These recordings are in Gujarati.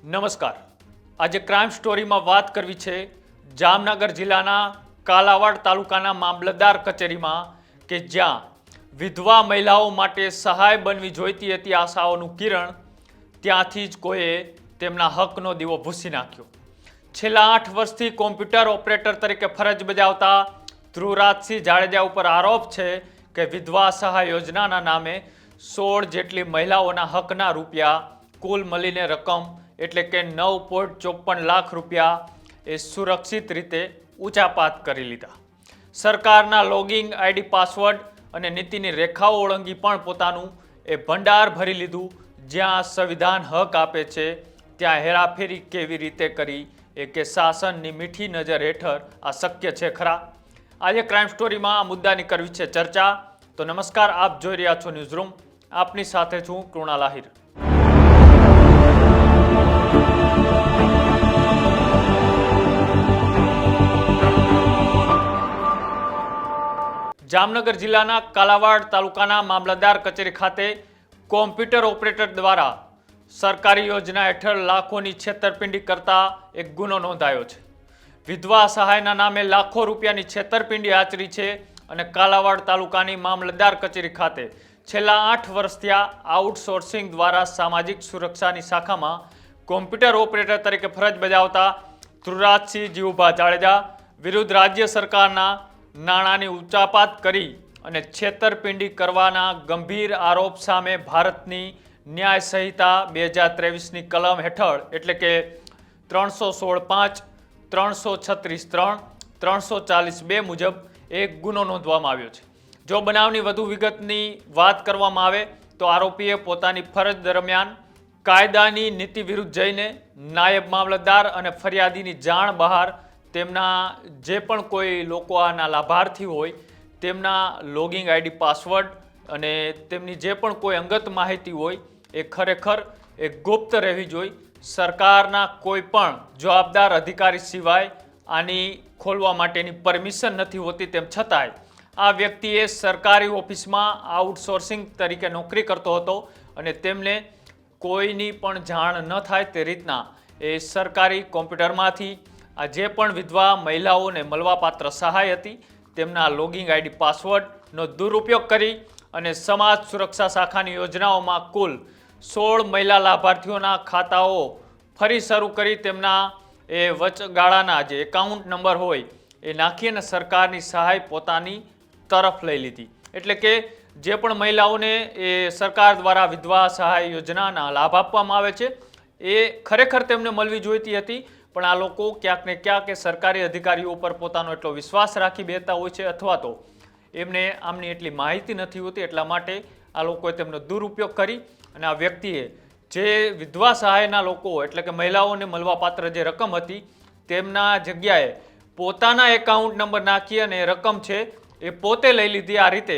નમસ્કાર। આજે ક્રાઇમ સ્ટોરીમાં વાત કરવી છે જામનગર જિલ્લાના કાલાવાડ તાલુકાના મામલતદાર કચેરીમાં કે જ્યાં વિધવા મહિલાઓ માટે સહાય બનવી જોઈતી હતી આશાઓનું કિરણ, ત્યાંથી જ કોઈએ તેમના હકનો દીવો ભૂંસી નાખ્યો। છેલ્લા 8 વર્ષથી કોમ્પ્યુટર ઓપરેટર તરીકે ફરજ બજાવતા ધ્રુવરાજસિંહ જાડેજા ઉપર આરોપ છે કે વિધવા સહાય યોજનાના નામે 16 જેટલી મહિલાઓના હકના રૂપિયા કુલ મળીને રકમ એટલે કે 9.54 લાખ રૂપિયા એ સુરક્ષિત રીતે ઉચાપાત કરી લીધા। સરકારના લોગિંગ આઈડી પાસવર્ડ અને નીતિની રેખાઓ ઓળંગી પણ પોતાનું એ ભંડાર ભરી લીધું। જ્યાં સંવિધાન હક આપે છે ત્યાં હેરાફેરી કેવી રીતે કરી એ કે શાસનની મીઠી નજર હેઠળ આ શક્ય છે ખરા? આજે ક્રાઇમ સ્ટોરીમાં આ મુદ્દાની કરવી છે ચર્ચા। તો નમસ્કાર, આપ જોઈ રહ્યા છો ન્યૂઝરૂમ। આપની સાથે છું કૃણાલ આહિર। જામનગર જિલ્લાના કાલાવાડ તાલુકાના મામલતદાર કચેરી ખાતે કોમ્પ્યુટર ઓપરેટર દ્વારા સરકારી યોજના હેઠળ લાખોની છેતરપિંડી કરતા એક ગુનો નોંધાયો છે। વિધવા સહાયના નામે લાખો રૂપિયાની છેતરપિંડી આચરી છે અને કાલાવાડ તાલુકાની મામલતદાર કચેરી ખાતે છેલ્લા 8 વર્ષથી આઉટસોર્સિંગ દ્વારા સામાજિક સુરક્ષાની શાખામાં કોમ્પ્યુટર ઓપરેટર તરીકે ફરજ બજાવતા ધ્રુવરાજસિંહ જીવુભા જાડેજા વિરુદ્ધ રાજ્ય સરકારના નાણાંની ઉચાપાત કરી અને છેતરપિંડી કરવાના ગંભીર આરોપ સામે ભારતની ન્યાય સંહિતા 2023ની કલમ હેઠળ એટલે કે 316(5), 336(3), 342 મુજબ એક ગુનો નોંધવામાં આવ્યો છે। જો બનાવની વધુ વિગતની વાત કરવામાં આવે તો આરોપીએ પોતાની ફરજ દરમિયાન કાયદાની નીતિ વિરુદ્ધ જઈને નાયબ મામલતદાર અને ફરિયાદીની જાણ બહાર તેમના જે પણ કોઈ લોકો આના લાભાર્થી હોય તેમના લોગિંગ આઈડી પાસવર્ડ અને તેમની જે પણ કોઈ અંગત માહિતી હોય એ ખરેખર એ ગુપ્ત રહેવી જોઈએ। સરકારના કોઈ પણ જવાબદાર અધિકારી સિવાય આની ખોલવા માટેની પરમિશન નથી હોતી। તેમ છતાંય આ વ્યક્તિએ સરકારી ઓફિસમાં આઉટસોર્સિંગ તરીકે નોકરી કરતો હતો અને તેમને કોઈની પણ જાણ ન થાય તે રીતના એ સરકારી કોમ્પ્યુટરમાંથી આ જે પણ વિધવા મહિલાઓને મળવાપાત્ર સહાય હતી તેમના લોગિંગ આઈડી પાસવર્ડનો દુરુપયોગ કરી અને સમાજ સુરક્ષા શાખાની યોજનાઓમાં કુલ 16 મહિલા લાભાર્થીઓના ખાતાઓ ફરી શરૂ કરી તેમના એ વચગાળાના જે એકાઉન્ટ નંબર હોય એ નાખી અને સરકારની સહાય પોતાની તરફ લઈ લીધી। એટલે કે જે પણ મહિલાઓને એ સરકાર દ્વારા વિધવા સહાય યોજનાના લાભ આપવામાં આવે છે એ ખરેખર તેમને મળવી જોઈતી હતી, પણ આ લોકો ક્યાંક ને ક્યાંક એ સરકારી અધિકારીઓ ઉપર પોતાનો એટલો વિશ્વાસ રાખી બેસતા હોય છે અથવા તો એમને આમની એટલી માહિતી નથી હોતી, એટલા માટે આ લોકોએ તેમનો દુરુપયોગ કરી અને આ વ્યક્તિએ જે વિધવા સહાયના લોકો એટલે કે મહિલાઓને મળવાપાત્ર જે રકમ હતી તેમના જગ્યાએ પોતાના એકાઉન્ટ નંબર નાખી અને રકમ છે એ પોતે લઈ લીધી। આ રીતે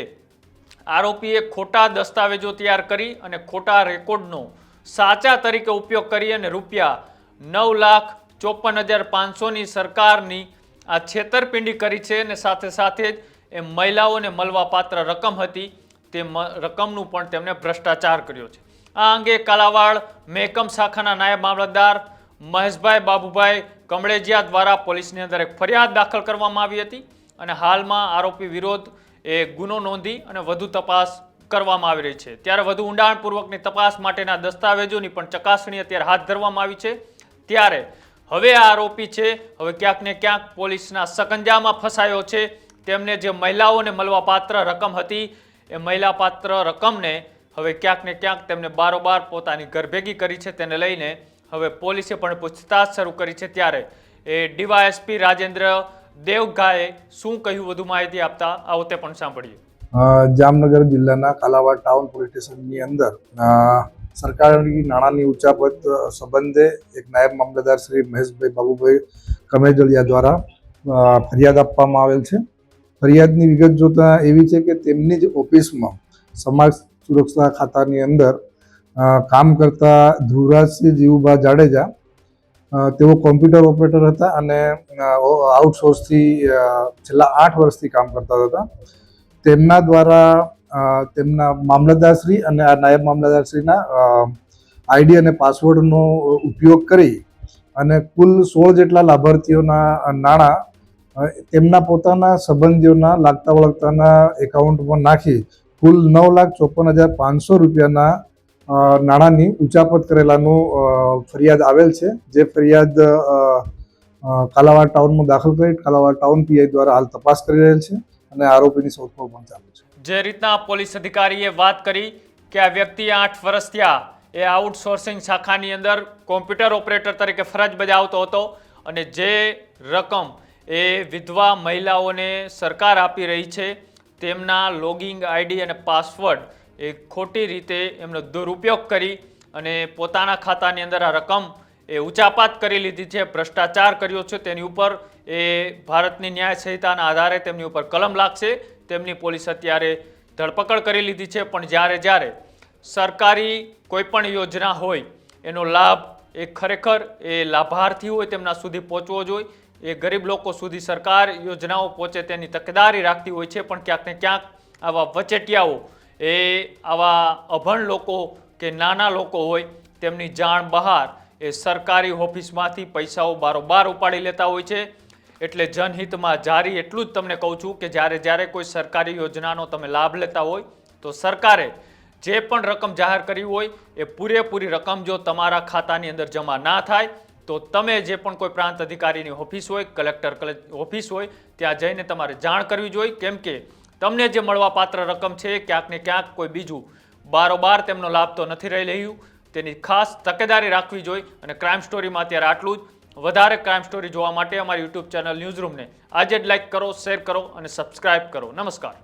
આરોપીએ ખોટા દસ્તાવેજો તૈયાર કરી અને ખોટા રેકોર્ડનો સાચા તરીકે ઉપયોગ કરી અને રૂપિયા 9,54,500ની સરકારની આ છેતરપિંડી કરી છે અને સાથે સાથે જ એ મહિલાઓને મળવાપાત્ર રકમ હતી તે રકમનું પણ તેમણે ભ્રષ્ટાચાર કર્યો છે। આ અંગે કાલાવાડ મહેકમ શાખાના નાયબ મામલતદાર મહેશભાઈ બાબુભાઈ કમળેજિયા દ્વારા પોલીસની અંદર એક ફરિયાદ દાખલ કરવામાં આવી હતી અને હાલમાં આરોપી વિરુદ્ધ એ ગુનો નોંધી અને વધુ તપાસ કરવામાં આવી રહી છે। ત્યારે વધુ ઊંડાણપૂર્વકની તપાસ માટેના દસ્તાવેજોની પણ ચકાસણી અત્યારે હાથ ધરવામાં આવી છે। ત્યારે હવે આ આરોપી છે હવે ક્યાંક ને ક્યાંક પોલીસના સકંજામાં ફસાયો છે। તેમને જે મહિલાઓને મળવાપાત્ર રકમ હતી એ મહિલાપાત્ર રકમને હવે ક્યાંક ને ક્યાંક તેમને બારોબાર પોતાની ઘરભેગી કરી છે, તેને લઈને હવે પોલીસે પણ પૂછતાછ શરૂ કરી છે। ત્યારે એ ડીવાયએસપી રાજેન્દ્ર દેવગાએ શું કહ્યું વધુ માહિતી આપતા આવો તે પણ સાંભળીએ। જામનગર જિલ્લાના કાલાવાડ ટાઉન પોલીસ સ્ટેશનની અંદર સરકારી નાણાંની ઉચાપત સંબંધે એક નાયબ મામલતદાર શ્રી મહેશભાઈ બાબુભાઈ કમેજલિયા દ્વારા ફરિયાદ આપવામાં આવેલ છે। ફરિયાદની વિગત જોતા એવી છે કે તેમની જ ઓફિસમાં સમાજ સુરક્ષા ખાતાની અંદર કામ કરતા ધ્રુવરાજસિંહ જીવુભા જાડેજા તેઓ કોમ્પ્યુટર ઓપરેટર હતા અને આઉટસોર્સથી છેલ્લા 8 વર્ષથી કામ કરતા હતા। તેમના દ્વારા તેમના મામલતદારશ્રી અને આ નાયબ મામલતદારશ્રીના આઈડી અને પાસવર્ડનો ઉપયોગ કરી અને કુલ 16 જેટલા લાભાર્થીઓના નાણાં તેમના પોતાના સંબંધીઓના લાગતા વળગતાના એકાઉન્ટમાં નાખી કુલ 9,54,500 રૂપિયાના નાણાંની ઉચાપત કરેલાનું ફરિયાદ આવેલ છે. જે ફરિયાદ કાલાવાડ ટાઉનમાં દાખલ કરી કાલાવાડ ટાઉન પીઆઈ દ્વારા હાલ તપાસ કરી રહેલ છે અને આરોપીની શોધખોળ પણ ચાલુ છે. જે રીતના પોલીસ અધિકારીએ વાત કરી કે આ વ્યક્તિ 8 વર્ષ થયા એ આઉટસોર્સિંગ શાખાની અંદર કોમ્પ્યુટર ઓપરેટર તરીકે ફરજ બજાવતો હતો અને જે રકમ એ વિધવા મહિલાઓને સરકાર આપી રહી છે તેમના લોગિંગ આઈડી અને પાસવર્ડ એ ખોટી રીતે એમનો દુરુપયોગ કરી અને પોતાના ખાતાની અંદર આ રકમ એ ઉચાપાત કરી લીધી છે, ભ્રષ્ટાચાર કર્યો છે. તેની ઉપર એ ભારતની ન્યાય સંહિતાના આધારે તેમની ઉપર કલમ લાગશે. તેમની પોલીસ અત્યારે ધરપકડ કરી લીધી છે. પણ જ્યારે સરકારી કોઈ પણ યોજના હોય એનો લાભ એ ખરેખર એ લાભાર્થી હોય તેમના સુધી પહોંચવો જોઈએ. એ ગરીબ લોકો સુધી સરકાર યોજનાઓ પહોંચે તેની તકેદારી રાખતી હોય છે. પણ ક્યાંક ને ક્યાંક આવા વચેટિયાઓ એ આવા અભણ લોકો કે નાના લોકો હોય તેમની જાણ બહાર એ સરકારી ઓફિસમાંથી પૈસાઓ બારોબાર ઉપાડી લેતા હોય છે. એટલે જનહિતમાં જારી એટલું જ તમને કહું છું કે જ્યારે કોઈ સરકારી યોજનાનો તમે લાભ લેતા હોય તો સરકારે જે પણ રકમ જાહેર કરી હોય એ પૂરેપૂરી રકમ જો તમારા ખાતાની અંદર જમા ના થાય તો તમે જે પણ કોઈ પ્રાંત અધિકારીની ઓફિસ હોય, કલેક્ટર ઓફિસ હોય ત્યાં જઈને તમારે જાણ કરવી જોઈએ. કેમ કે તમને જે મળવાપાત્ર રકમ છે ક્યાંક ને ક્યાંક કોઈ બીજું બારોબાર તેમનો લાભ તો નથી રહી રહ્યું. તેની ખાસ તકેદારી રાખવી જોઈએ. અને ક્રાઇમ સ્ટોરીમાં અત્યારે આટલું જ. વધારે ક્રાઇમ સ્ટોરી જોવા માટે અમારી યુટ્યુબ ચેનલ ન્યૂઝરૂમને આજે જ લાઇક કરો, શેર કરો અને સબસ્ક્રાઇબ કરો. નમસ્કાર.